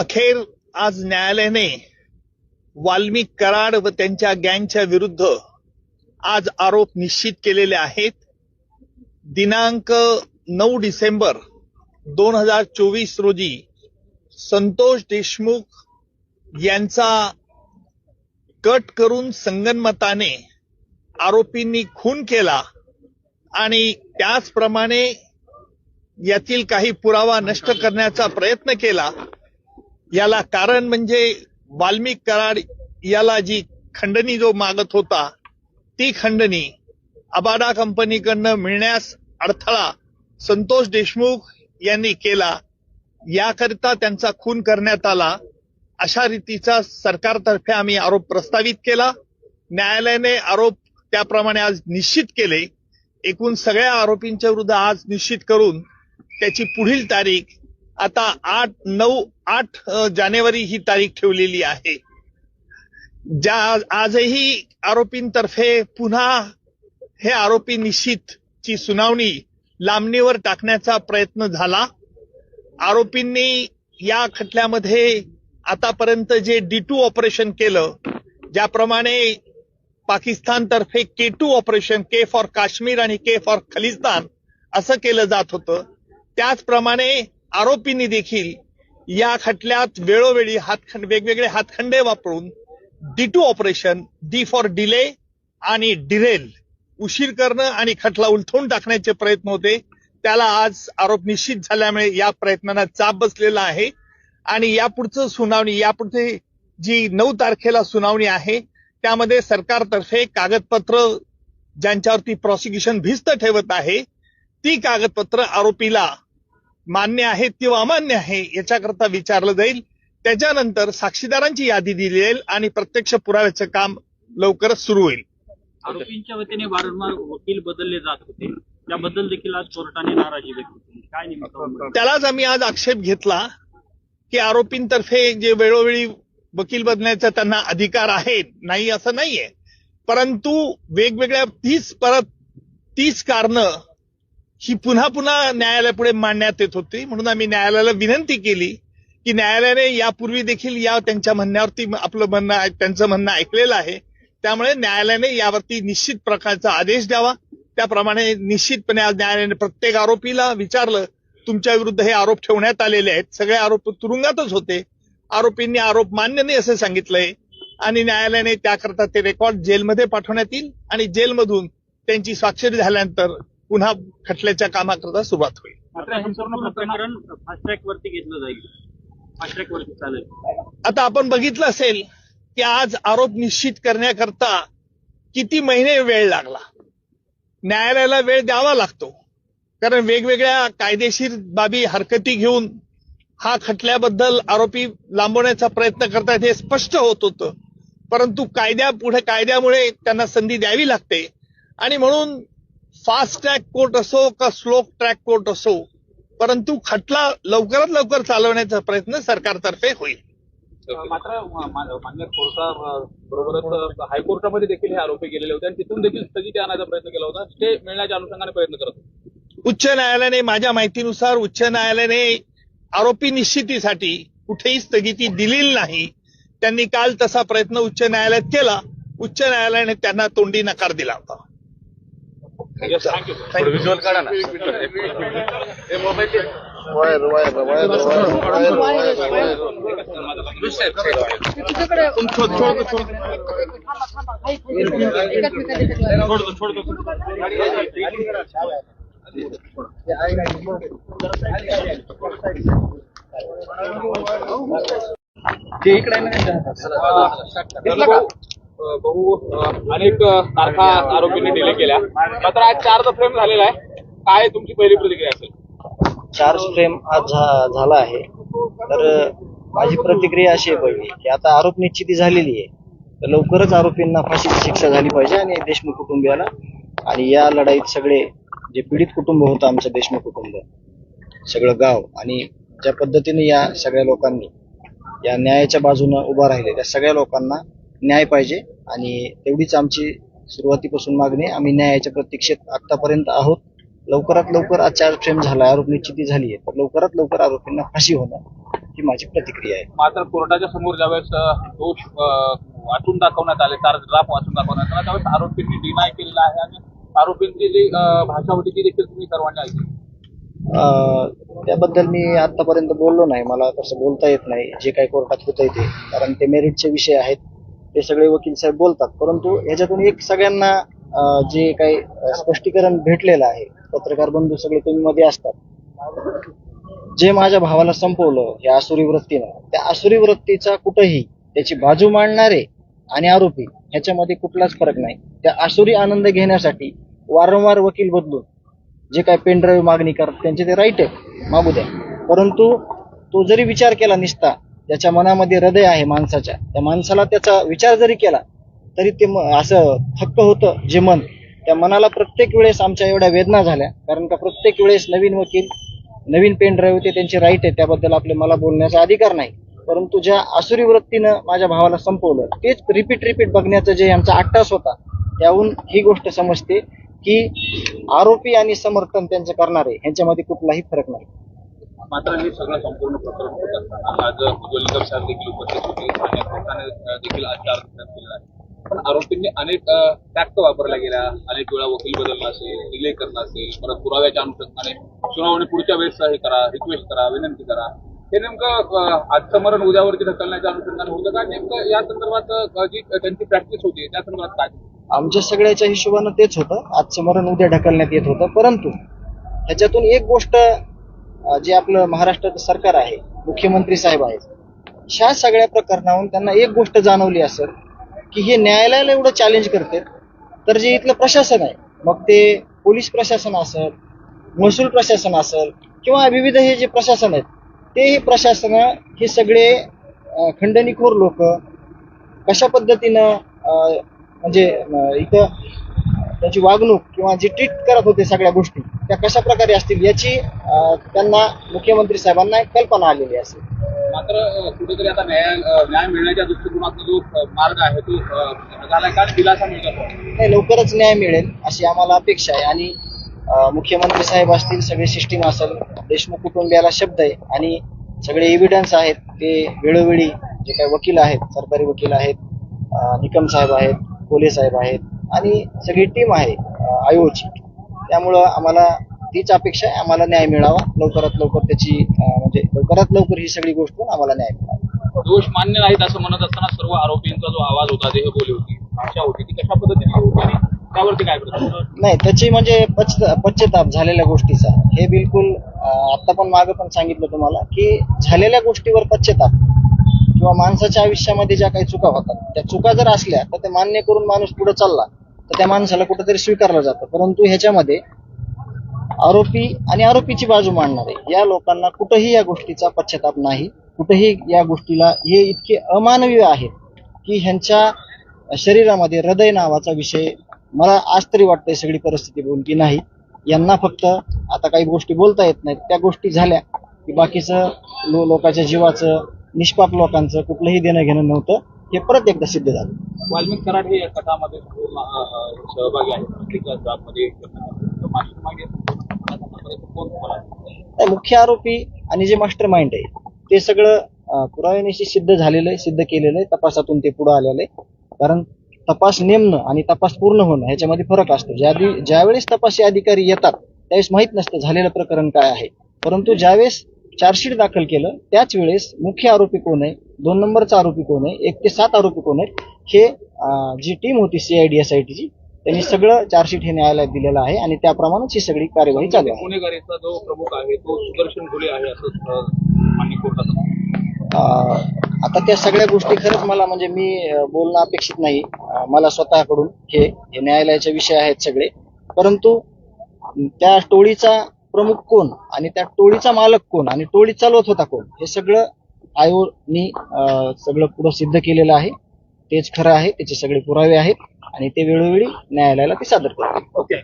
अखेर आज न्यायालयाने वाल्मिक कराड व त्यांच्या गँगच्या विरुद्ध आज आरोप निश्चित केलेले आहेत. दिनांक 9 डिसेंबर 2024 रोजी संतोष देशमुख यांचा कट करून संगनमताने आरोपींनी खून केला आणि त्याचप्रमाणे यातील काही पुरावा नष्ट करण्याचा प्रयत्न केला. याला कारण म्हणजे वाल्मिक कराड याला जी खंडणी जो मागत होता ती खंडणी अबाडा कंपनीकडनं मिळण्यास अडथळा संतोष देशमुख यांनी केला. याकरिता त्यांचा खून करण्यात आला अशा रीतीचा सरकारतर्फे आम्ही आरोप प्रस्तावित केला. न्यायालयाने आरोप त्याप्रमाणे आज निश्चित केले. एकूण सगळ्या आरोपींच्या विरुद्ध आज निश्चित करून त्याची पुढील तारीख आता 8 जानेवारी ही तारीख ठेवलेली आहे. आजही आरोपींतर्फे पुन्हा हे आरोपी निश्चितची सुनावणी लांबणीवर टाकण्याचा प्रयत्न झाला. आरोपींनी या खटल्यामध्ये आतापर्यंत जे D2 ऑपरेशन केलं, ज्याप्रमाणे पाकिस्तानतर्फे K2 operation, K for Kashmir आणि K फॉर खलिस्तान असं केलं जात होतं, त्याचप्रमाणे आरोपींनी देखील या खटल्यात वेळोवेळी वेगवेगळे हातखंडे वापरून D2 operation, D for delay आणि डिरेल, उशीर करणं आणि खटला उलथवून टाकण्याचे प्रयत्न होते. त्याला आज आरोप निश्चित झाल्यामुळे या प्रयत्नांना चाप बसलेला आहे आणि यापुढचं सुनावणी, यापुढे जी 9 तारखेला सुनावणी आहे त्यामध्ये सरकारतर्फे कागदपत्र ज्यांच्यावरती प्रॉसिक्युशन भिस्त ठेवत आहे ती कागदपत्र आरोपीला मान्य आहेत किंवा अमान्य आहे याच्याकरता विचारलं जाईल. त्याच्यानंतर साक्षीदारांची यादी दिली जाईल आणि प्रत्यक्ष पुराव्याचं काम लवकरच सुरू होईल. आरोपींच्या वतीने वारंवार वकील बदलले जात होते, त्याबद्दल देखील आज कोर्टाने नाराजी व्यक्त केली. काय नेमकं? त्यालाच आम्ही आज आक्षेप घेतला की आरोपींतर्फे जे वेळोवेळी वकील बदलण्याचा त्यांना अधिकार आहे, नाही असं नाहीये, परंतु वेगवेगळ्या 30 कारणं ही पुन्हा पुन्हा न्यायालयापुढे मांडण्यात येत होती. म्हणून आम्ही न्यायालयाला विनंती केली की न्यायालयाने यापूर्वी देखील या त्यांच्या म्हणण्यावरती त्यांचं म्हणणं ऐकलेलं आहे, त्यामुळे न्यायालयाने यावरती निश्चित प्रकारचा आदेश द्यावा. त्याप्रमाणे निश्चितपणे आज न्यायालयाने प्रत्येक आरोपीला विचारलं, तुमच्या विरुद्ध हे आरोप ठेवण्यात आलेले आहेत. सगळे आरोप तुरुंगातच होते. आरोपींनी आरोप मान्य नाही असं सांगितलंय आणि न्यायालयाने त्याकरता ते रेकॉर्ड जेलमध्ये पाठवण्यात येईल आणि जेलमधून त्यांची स्वाक्षरी झाल्यानंतर पुन्हा खटल्याच्या कामाकरता सुरुवात होईल. मात्र हे संपूर्ण प्रकरण फास्ट ट्रॅक वरती घेतलं जाईल, फास्ट ट्रॅक वरती चालेल. आता आपण बघितलं असेल की आज आरोप निश्चित करण्याकरता किती महिने वेळ लागला. न्यायालयाला वेळ द्यावा लागतो कारण वेगवेगळ्या कायदेशीर बाबी हरकती घेऊन हा खटल्याबद्दल आरोपी लांबवण्याचा प्रयत्न करतायत हे स्पष्ट होत होतं, परंतु कायद्यामुळे त्यांना संधी द्यावी लागते आणि म्हणून फास्ट ट्रॅक कोर्ट असो का स्लो ट्रॅक कोर्ट असो, परंतु खटला लवकरात लवकर चालवण्याचा प्रयत्न सरकारतर्फे होईल. मात्र मान्य कोर्टाबरोबरच हायकोर्टामध्ये देखील हे आरोपी गेलेले होते आणि तिथून देखील स्थगिती आणायचा प्रयत्न केला होता. स्टे मिळण्याच्या अनुषंगाने प्रयत्न करत होते. उच्च न्यायालयाने, माझ्या माहितीनुसार उच्च न्यायालयाने आरोपी निश्चितीसाठी कुठेही स्थगिती दिलेली नाही. त्यांनी काल तसा प्रयत्न उच्च न्यायालयात केला. उच्च न्यायालयाने त्यांना तोंडी नकार दिला होता. व्हिज्युअल काढा ना. ते इकडे बहु अनेक तारखा आरोपींनी डिले केल्या, मात्र आज 4चा फ्रेम झालेला आहे. काय तुमची पहिली प्रतिक्रिया असेल? 4 फ्रेम आज झाला आहे. तर माझी प्रतिक्रिया अशी आहे पहिली की आता आरोप निश्चिती झालेली आहे, तर लवकरच आरोपींना फाशीची शिक्षा झाली पाहिजे आणि देशमुख कुटुंबियाला आणि या लढाईत सगळे जे पीडित कुटुंब होतं आमचं देशमुख कुटुंब, सगळं गाव आणि ज्या पद्धतीने या सगळ्या लोकांनी या न्यायाच्या बाजूने उभा राहिले त्या सगळ्या लोकांना न्याय पाहिजे आणि तेवढीच आमची सुरुवातीपासून मागणी. आम्ही न्यायाच्या प्रतीक्षेत आतापर्यंत आहोत. लवकरात लवकर आज 4 फ्रेम झाला, आरोप निश्चिती झाली आहे, तर लवकरात लवकर आरोपींना फाशी होणं ही माझी प्रतिक्रिया आहे. मात्र कोर्टाच्या समोर ज्यावेळेस दोष वाचून दाखवण्यात आले, चार ड्राफ्ट वाचून दाखवण्यात आला, त्यावेळेस आरोपींनी डिनाय केलेला आहे आणि आरोपींची जी भाषा होती ती देखील तुम्ही सर्वांनी ऐकली. त्याबद्दल मी आतापर्यंत बोललो नाही. मला तसं बोलता येत नाही जे काही कोर्टात होतंय ते, कारण ते मेरिटचे विषय आहेत, ते सगळे वकील साहेब बोलतात. परंतु ह्याच्यातून एक सगळ्यांना जे काही स्पष्टीकरण भेटलेलं आहे, पत्रकार बंधू सगळे तुम्ही मध्ये असतात, जे माझ्या भावाला संपवलं या आसुरी वृत्तीनं, त्या आसुरी वृत्तीचा कुठंही त्याची बाजू मांडणारे आणि आरोपी ह्याच्यामध्ये कुठलाच फरक नाही. त्या आसुरी आनंद घेण्यासाठी वारंवार वकील बदलून जे काय पेन ड्राईव्ह मागणी करतात त्यांचे ते राईट आहे, मागू द्या. परंतु तो जरी विचार केला निसता, ज्याच्या मनामध्ये हृदय आहे माणसाच्या, त्या माणसाला त्याचा विचार जरी केला तरी ते असं थक्क होतं जे मन. त्या मनाला प्रत्येक वेळेस आमच्या एवढ्या वेदना झाल्या, कारण का प्रत्येक वेळेस नवीन वकील नवीन पेन ड्राईव्ह ते त्यांचे राईट आहे, त्याबद्दल मला बोलण्याचा अधिकार नाही. परंतु ज्या आसुरी वृत्तीनं माझ्या भावाला संपवलं तेच रिपीट बघण्याचं जे यांचा अट्टास होता, त्याहून ही गोष्ट समजते की आरोपी आणि समर्थन त्यांचे करणारे ह्यांच्यामध्ये कुठलाही फरक नाही. मात्र हे सगळं संपूर्ण प्रकरण होत असताना आज उज्ज्वल निकम साहेब देखील उपस्थित होते, ठाणे कोर्टाने देखील आज चार्ज केला आहे. पण आरोपींनी अनेक टॅक्ट वापरल्या गेल्या, अनेक वेळा वकील बदलला असेल, डिले करणं असेल, परत पुराव्याच्या अनुषंगाने सुनावणी पुढच्या वेळेस हे करा, रिक्वेस्ट करा, विनंती करा. हे नेमकं आजचं मरण उद्यावरती ढकलण्याच्या अनुषंगाने होतं का, नेमकं या संदर्भात जी त्यांची प्रॅक्टिस होती त्या संदर्भात काय? आमच्या सगळ्याच्या हिशोबानं तेच होतं, आजचं मरण उद्या ढकलण्यात येत होतं. परंतु ह्याच्यातून एक गोष्ट, जे आपलं महाराष्ट्राचं सरकार आहे, मुख्यमंत्री साहेब आहेत, ह्या सगळ्या प्रकरणावरून त्यांना एक गोष्ट जाणवली असेल की हे न्यायालयाला एवढं चॅलेंज करते, तर जे इथलं प्रशासन आहे, मग ते पोलीस प्रशासन असेल, महसूल प्रशासन असेल किंवा विविध हे जे प्रशासन आहेत, ते हे प्रशासन हे सगळे खंडणीखोर लोक कशा पद्धतीनं म्हणजे इथं त्याची वागणूक किंवा जी ट्रीट करत होते सगळ्या गोष्टी त्या कशा प्रकारे असतील याची त्यांना मुख्यमंत्री साहेबांना कल्पना आलेली असेल. मात्र कुठेतरी आता न्याय मिळण्याच्या दृष्टिकोनातून जो मार्ग आहे तो झाला का, दिलासा मिळतो? नाही, लवकरच न्याय मिळेल अशी आम्हाला अपेक्षा आहे. आणि मुख्यमंत्री साहेब असतील, सगळे सिस्टीम असेल, देशमुख कुटुंबियाला शब्द आहे आणि सगळे एव्हिडन्स आहेत, ते वेळोवेळी जे काही वकील आहेत, सरकारी वकील आहेत, निकम साहेब आहेत, कोले साहेब आहेत आणि सगळी टीम आहे आयोची. त्यामुळं आम्हाला तीच अपेक्षा आहे, आम्हाला न्याय मिळावा लवकरात लवकर, त्याची म्हणजे लवकरात लवकर ही सगळी गोष्ट आम्हाला न्याय मिळावा. दोष मान्य नाहीत असं म्हणत असताना सर्व आरोपींचा जो आवाज होता, देहबोली होती, भाषा होती, ती कशा पद्धतीने होती आणि त्यावरती काय करतो? नाही, त्याची म्हणजे पश्चाताप झालेल्या गोष्टीचा, हे बिलकुल आता पण मागं पण सांगितलं तुम्हाला की झालेल्या गोष्टीवर पश्चाताप किंवा माणसाच्या आयुष्यामध्ये ज्या काही चुका होतात त्या चुका जर असल्या तर ते मान्य करून माणूस पुढे चालला तर त्या माणसाला कुठेतरी स्वीकारलं जातं. परंतु ह्याच्यामध्ये आरोपी आणि आरोपीची बाजू मांडणारे या लोकांना कुठेही या गोष्टीचा पश्चाताप नाही, कुठेही या गोष्टीला हे इतके अमानवीय आहेत की ह्यांच्या शरीरामध्ये हृदय नावाचा विषय, मला आज तरी वाटतंय सगळी परिस्थिती बघून की नाही, यांना फक्त आता काही गोष्टी बोलता येत नाहीत, त्या गोष्टी झाल्या की बाकीचं लोकांच्या जीवाचं, निष्पाप लोकांचं कुठलंही देणं घेणं नव्हतं, हे परत एकदा सिद्ध झालं. वाल्मिक कराड हे या कथामध्ये सहभागी आहेत, मुख्य आरोपी आणि जे मास्टर माइंड आहे ते सगळं पुराव्यानिशी सिद्ध झालेलं आहे, सिद्ध केलेलं आहे, तपासातून ते पुढे आलेलं आहे. कारण तपास नेमणं आणि तपास पूर्ण होणं ह्याच्यामध्ये फरक असतो. ज्यावेळेस तपासी अधिकारी येतात त्यावेळेस माहित नसतं झालेलं प्रकरण काय आहे, परंतु ज्यावेळेस चार्जशीट दाखल केलं त्याच वेळेस मुख्य आरोपी कोण आहे, 2 नंबरचा आरोपी कोण आहे, 1 ते 7 आरोपी कोण आहेत, हे जी टीम होती CID SIT ची त्यांनी सगळं चार्जशीट हे न्यायालयात दिलेलं आहे आणि त्याप्रमाणेच ही सगळी कार्यवाही चालू आहे. गुन्हेगारीचा जो प्रमुख आहे तो सुदर्शन घुले आहे असं मान्य कोर्टाचं. आता त्या सगळ्या गोष्टी खरंच मला म्हणजे मी बोलणं अपेक्षित नाही मला स्वतःकडून, हे न्यायालयाचे विषय आहेत सगळे. परंतु त्या टोळीचा प्रमुख कोण आणि त्या टोळीचा मालक कोण आणि टोळी चालवत होता कोण, हे सगळं आयोगनी सगळं पुढं सिद्ध केलेलं आहे. तेच खरं आहे, त्याचे सगळे पुरावे आहेत आणि ते वेळोवेळी न्यायालयाला ते सादर करतील. ओके.